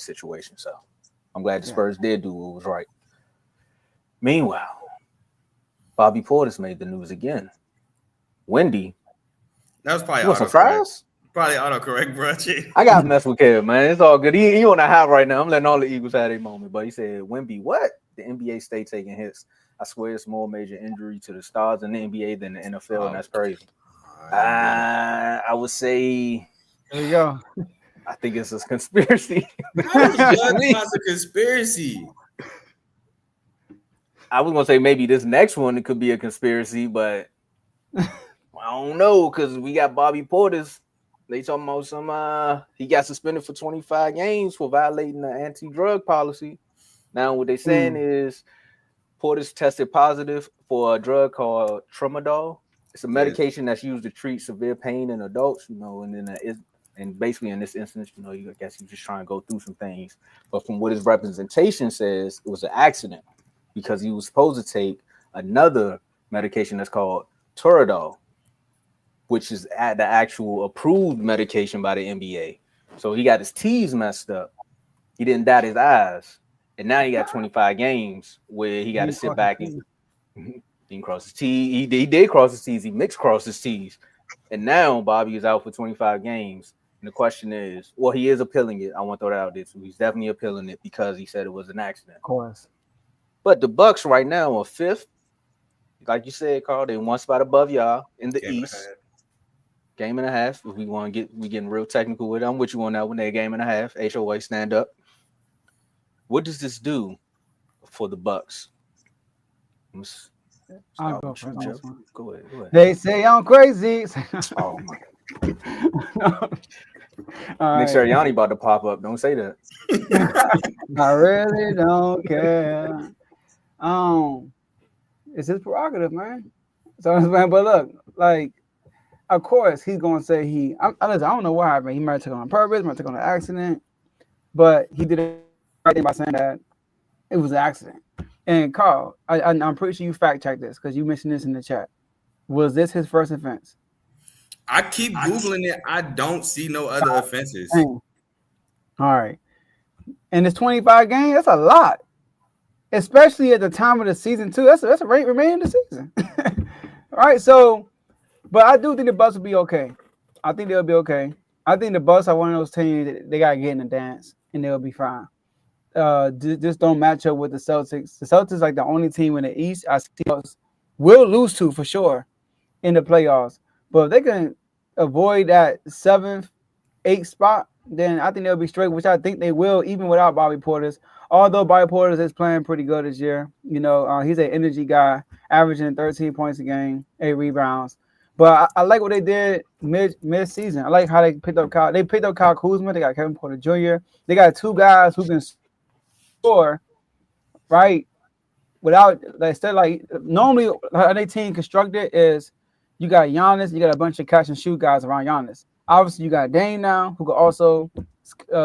situation. So I'm glad the Spurs did do what was right. Meanwhile, Bobby Portis made the news again. Wendy, That was probably you want some autocorrect. fries? Probably autocorrect, bro. I got to mess with Kev, man. It's all good. He on the high right now. I'm letting all the Eagles have their moment. But he said, Wemby, what? The NBA stay taking hits. I swear it's more major injury to the stars in the NBA than the NFL, and that's crazy. I would say, there you go. I think it's a conspiracy. How does Judge pass a conspiracy? I was gonna say maybe this next one it could be a conspiracy, but I don't know because we got Bobby Portis. They talking about some he got suspended for 25 games for violating the anti-drug policy. Now what they saying is Portis tested positive for a drug called tramadol. It's a medication that's used to treat severe pain in adults, and then and basically in this instance, I guess he's just trying to go through some things. But from what his representation says, it was an accident because he was supposed to take another medication that's called Toradol, which is the actual approved medication by the NBA. So he got his T's messed up. He didn't dot his I's. And now he got 25 games where he got to sit back and didn't cross his T's. He did cross his T's. He mixed cross his T's. And now Bobby is out for 25 games. And the question is, well, he is appealing it. I want to throw that out there. So he's definitely appealing it because he said it was an accident. Of course. But the Bucks right now are fifth. Like you said, Carl, they're one spot above y'all in the East. Game and a half. If we want to we getting real technical with it, I'm with you on that one. They're game and a half. HOA, stand up. What does this do for the Bucks? I'll go for this one. Go ahead. They say I'm crazy. Oh my God. Nick Sirianni about to pop up. Don't say that. I really don't care. It's his prerogative, man. So, but look, like, of course, he's gonna say I don't know what happened. He might have took it on purpose, might have taken on an accident, but he did it right thing by saying that it was an accident. And Carl, I'm pretty sure you fact checked this because you mentioned this in the chat. Was this his first offense? I keep Googling it. I don't see no other offenses. All right. And it's 25 games. That's a lot. Especially at the time of the season, too. That's a rate remaining the season. All right. So, but I do think the Bucks will be okay. I think they'll be okay. I think the Bucks are one of those teams that they got to get in the dance, and they'll be fine. Just don't match up with the Celtics. The Celtics like the only team in the East I see will lose to for sure in the playoffs. But if they can avoid that 7th, 8th spot, then I think they'll be straight, which I think they will, even without Bobby Portis. Although Bobby Portis is playing pretty good this year. He's an energy guy, averaging 13 points a game, 8 rebounds. But I like what they did mid-season. I like how they picked up Kyle. They picked up Kyle Kuzma. They got Kevin Porter Jr. They got 2 guys who can score, right? Without normally how they team constructed is you got Giannis, you got a bunch of catch and shoot guys around Giannis. Obviously, you got Dame now who can also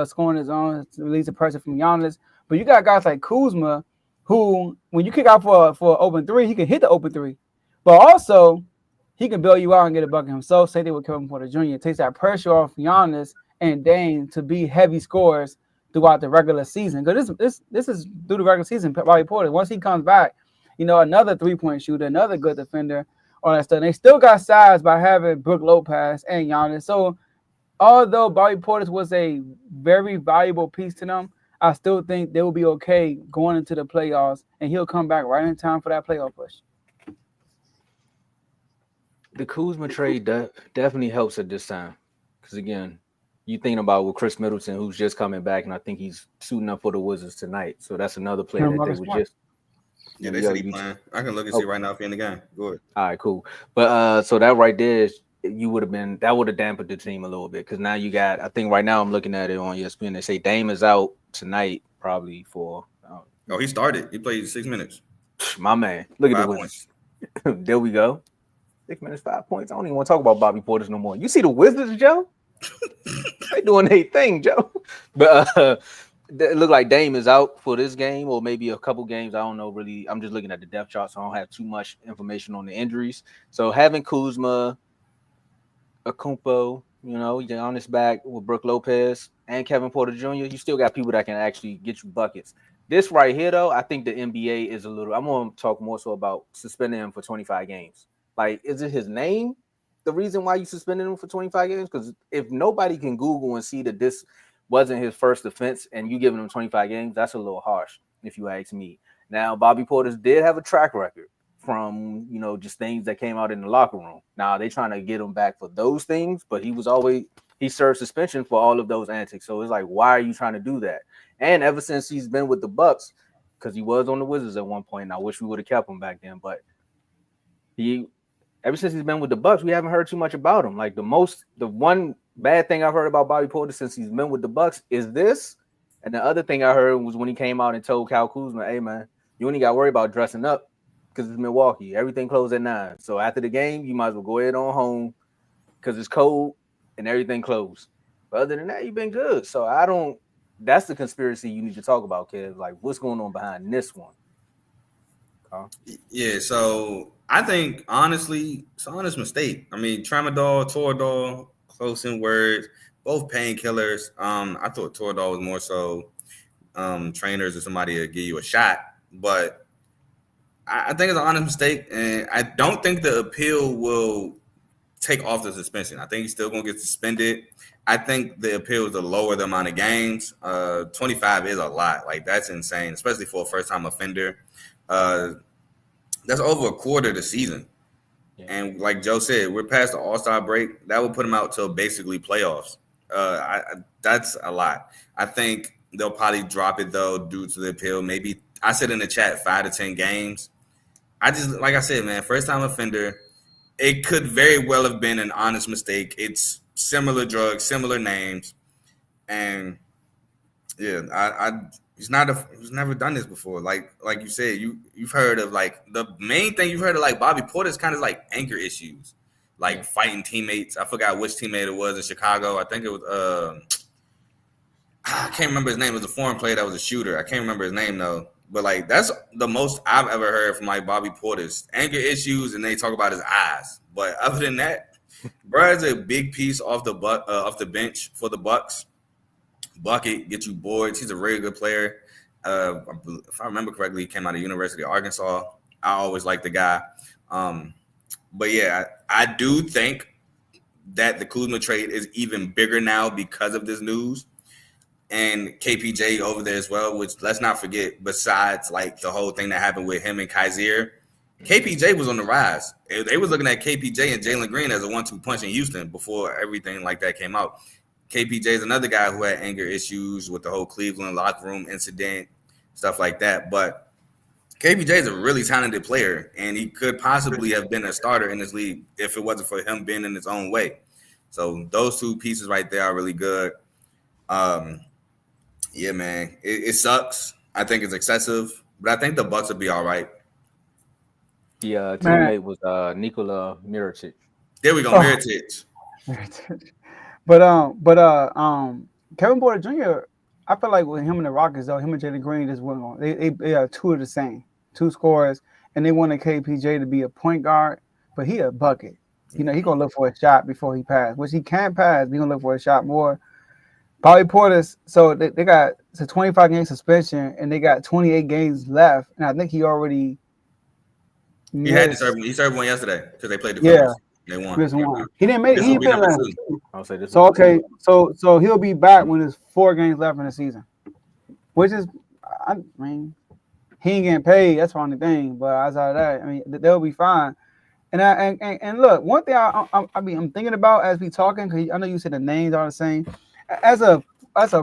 score on his own, release the pressure from Giannis. But you got guys like Kuzma who, when you kick out for an open 3, he can hit the open 3. But also, he can bail you out and get a bucket himself. Say they with Kevin Porter Jr. It takes that pressure off Giannis and Dame to be heavy scorers throughout the regular season. Because this is through the regular season, Bobby Porter. Once he comes back, another 3-point shooter, another good defender, all that stuff. And they still got size by having Brook Lopez and Giannis. So although Bobby Portis was a very valuable piece to them, I still think they will be okay going into the playoffs, and he'll come back right in time for that playoff push. The Kuzma trade definitely helps at this time. Because, again, you thinking about with Chris Middleton, who's just coming back, and I think he's suiting up for the Wizards tonight. So that's another player that they would just. Yeah, they said he's playing. I can look and see right now if he's in the game. Go ahead. All right, cool. But so that right there, that would have dampened the team a little bit because now you got. I think right now I'm looking at it on ESPN. They say Dame is out tonight, probably for. Oh, he started. He played 6 minutes. My man, look at the Wizards. There we go. 6 minutes, 5 points. I don't even want to talk about Bobby Portis no more. You see the Wizards, Joe? They doing their thing, Joe. But it looked like Dame is out for this game or maybe a couple games. I don't know really. I'm just looking at the depth chart, so I don't have too much information on the injuries. So having Kuzma, Akumpo, Giannis back with Brook Lopez, and Kevin Porter Jr., you still got people that can actually get you buckets. This right here, though, I think the NBA is a little. I'm going to talk more so about suspending him for 25 games. Like, is it his name the reason why you suspended him for 25 games? Because if nobody can Google and see that this wasn't his first offense and you giving him 25 games, that's a little harsh, if you ask me. Now, Bobby Portis did have a track record from, just things that came out in the locker room. Now, they trying to get him back for those things, but he served suspension for all of those antics. So it's like, why are you trying to do that? And ever since he's been with the Bucks, because he was on the Wizards at one point, and I wish we would have kept him back then, but ever since he's been with the Bucks, we haven't heard too much about him. Like the one bad thing I've heard about Bobby Portis since he's been with the Bucks is this. And the other thing I heard was when he came out and told Kyle Kuzma, "Hey man, you only got to worry about dressing up because it's Milwaukee. Everything closed at 9. So after the game, you might as well go ahead on home because it's cold and everything closed. But other than that, you've been good. So that's the conspiracy you need to talk about, kids. Like, what's going on behind this one? Yeah, so I think, honestly, it's an honest mistake. I mean, Tramadol, Toradol, close in words, both painkillers. I thought Toradol was more so trainers or somebody to give you a shot. But I think it's an honest mistake, and I don't think the appeal will take off the suspension. I think he's still going to get suspended. I think the appeal is to lower the amount of games. 25 is a lot. Like, that's insane, especially for a first-time offender. That's over a quarter of the season. Yeah. And like Joe said, we're past the All-Star break. That will put him out till basically playoffs. That's a lot. I think they'll probably drop it, though, due to the appeal. Maybe, I said in the chat, 5 to 10 games. Like I said, man, first-time offender, it could very well have been an honest mistake. It's similar drugs, similar names. And, yeah, he's never done this before. Like you said, you've heard of, like, the main thing you've heard of, like, Bobby Portis kind of like anger issues, like fighting teammates. I forgot which teammate it was in Chicago. I think it was I can't remember his name. It was a foreign player that was a shooter. I can't remember his name though. But like, that's the most I've ever heard from like Bobby Portis. Anger issues, and they talk about his eyes. But other than that, bro is a big piece off the bench for the Bucks. Bucket, get you boards. He's a very good player. If I remember correctly, he came out of University of Arkansas. I always liked the guy. But yeah, I do think that the Kuzma trade is even bigger now because of this news. And KPJ over there as well, which let's not forget, besides like the whole thing that happened with him and Kaiser, KPJ was on the rise. They was looking at KPJ and Jalen Green as a 1-2 punch in Houston before everything like that came out. KPJ is another guy who had anger issues with the whole Cleveland locker room incident, stuff like that. But KPJ is a really talented player, and he could possibly have been a starter in this league if it wasn't for him being in his own way. So those two pieces right there are really good. Yeah, man, it sucks. I think it's excessive, but I think the Bucks will be all right. The teammate was Nikola Mirotic. There we go, Mirotic. But Kevin Porter Jr., I feel like with him and the Rockets, though, him and Jalen Green just went on. They are two of the same, 2 scorers, and they wanted KPJ to be a point guard, but he a bucket. You know, he gonna look for a shot before he pass, which he can't pass. He gonna look for a shot more. Bobby Portis, so they got a 25-game suspension, and they got 28 games left, and I think he already. He had to serve. He served one yesterday because they played the Coombs. They won. He didn't make it. He been last. I'll say this. So okay, so he'll be back when there's 4 games left in the season, which is, I mean, he ain't getting paid. That's the only thing. But outside of that, I mean, they'll be fine. And look, one thing I'm thinking about as we talking, because I know you said the names are the same. As a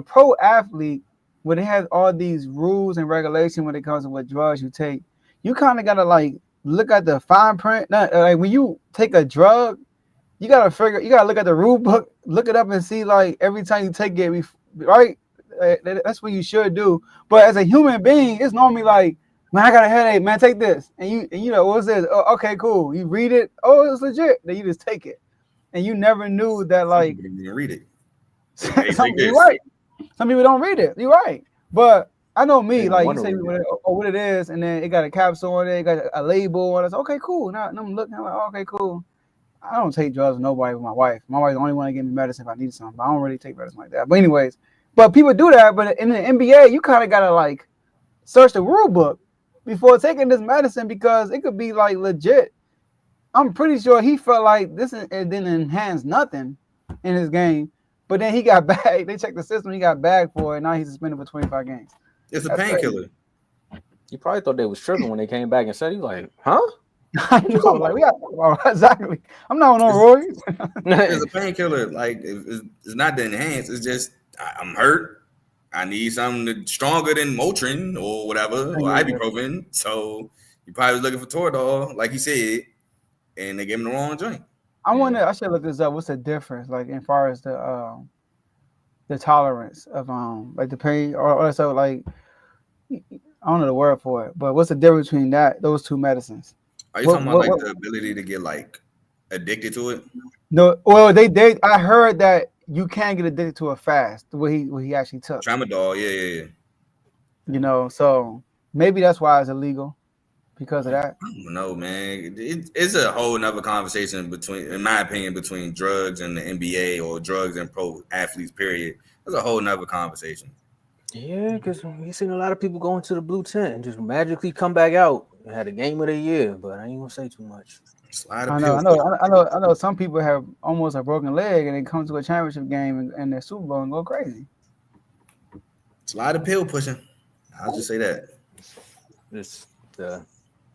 pro athlete, when it has all these rules and regulations when it comes to what drugs you take, you kind of gotta like look at the fine print. Like when you take a drug, you gotta look at the rule book, look it up and see like every time you take it, right? That's what you should do. But as a human being, it's normally like, man, I got a headache, man, take this. And you know, what's this? Oh, okay, cool. You read it, oh, it's legit. Then you just take it. And you never knew that, like, you didn't read it. You're right. Some people don't read it. You're right. But I know me, like you say what it is, and then it got a capsule on it, it got a label, and I said, okay, cool. Now I'm looking, I'm like, okay, cool. I don't take drugs with nobody with my wife. My wife's the only one that give me medicine if I need something. But I don't really take medicine like that. But anyways, But people do that. But in the NBA, you kind of gotta like search the rule book before taking this medicine because it could be like legit. I'm pretty sure he felt like this it didn't enhance nothing in his game. But then he got bagged. They checked the system. He got bagged for it. Now he's suspended for 25 games. It's a painkiller. You probably thought they was tripping when they came back and said, "He like, huh?" I know, like we got exactly. I'm not on Rory. It's a painkiller. Like it's not to enhance. It's just I'm hurt. I need something stronger than Motrin or whatever or ibuprofen. So he probably was looking for Toradol, like he said, and they gave him the wrong joint. I wonder. I should look this up. What's the difference, like, as far as the tolerance of like the pain, or so like I don't know the word for it, but what's the difference between those two medicines? Are you talking about like the ability to get like addicted to it? No, well they I heard that you can get addicted to it fast. What he actually took. Tramadol, yeah. You know, so maybe that's why it's illegal because of that. I don't know, man. It's a whole nother conversation between, in my opinion, between drugs and the NBA or drugs and pro athletes. Period. It's a whole nother conversation. Yeah, because we've seen a lot of people go into the blue tent and just magically come back out and had a game of the year, but I ain't gonna say too much. I know. Some people have almost a broken leg and they come to a championship game and their Super Bowl and go crazy. It's a lot of pill pushing. I'll just say that. It's the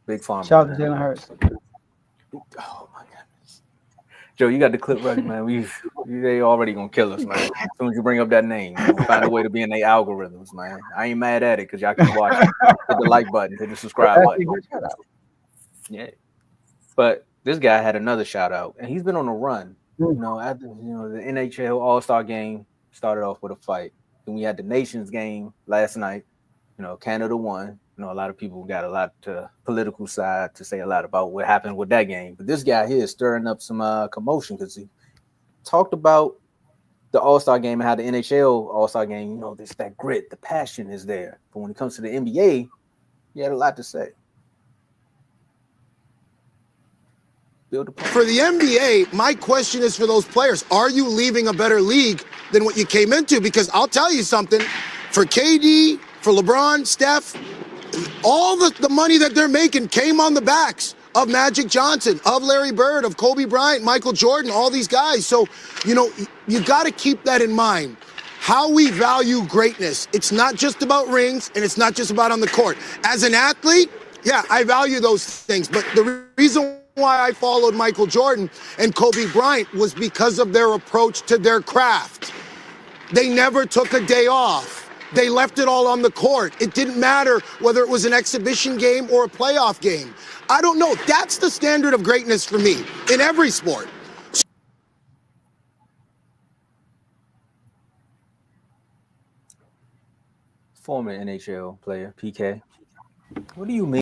big farm. Shout out to Jalen Hurts. Oh my goodness, Joe, you got the clip right, man. They already gonna kill us, man. As soon as you bring up that name, we'll find a way to be in their algorithms, man. I ain't mad at it because y'all can watch. Hit the like button, hit the subscribe button. Yeah, but this guy had another shout out, and he's been on a run. You know, after the NHL All-Star game started off with a fight. Then we had the Nations game last night. You know, Canada won. You know, a lot of people got a lot political side to say a lot about what happened with that game. But this guy here is stirring up some commotion because he talked about the All-Star game and how the NHL All-Star game, you know, there's that grit, the passion is there. But when it comes to the NBA, he had a lot to say. For the NBA, my question is for those players. Are you leaving a better league than what you came into? Because I'll tell you something. For KD, for LeBron, Steph, all the money that they're making came on the backs of Magic Johnson, of Larry Bird, of Kobe Bryant, Michael Jordan, all these guys. So, you know, you got to keep that in mind. How we value greatness. It's not just about rings, and it's not just about on the court. As an athlete, yeah, I value those things. But the reason why I followed Michael Jordan and Kobe Bryant was because of their approach to their craft. They never took a day off. They left it all on the court. It didn't matter whether it was an exhibition game or a playoff game. I don't know. That's the standard of greatness for me in every sport. Former NHL player, PK. What do you mean?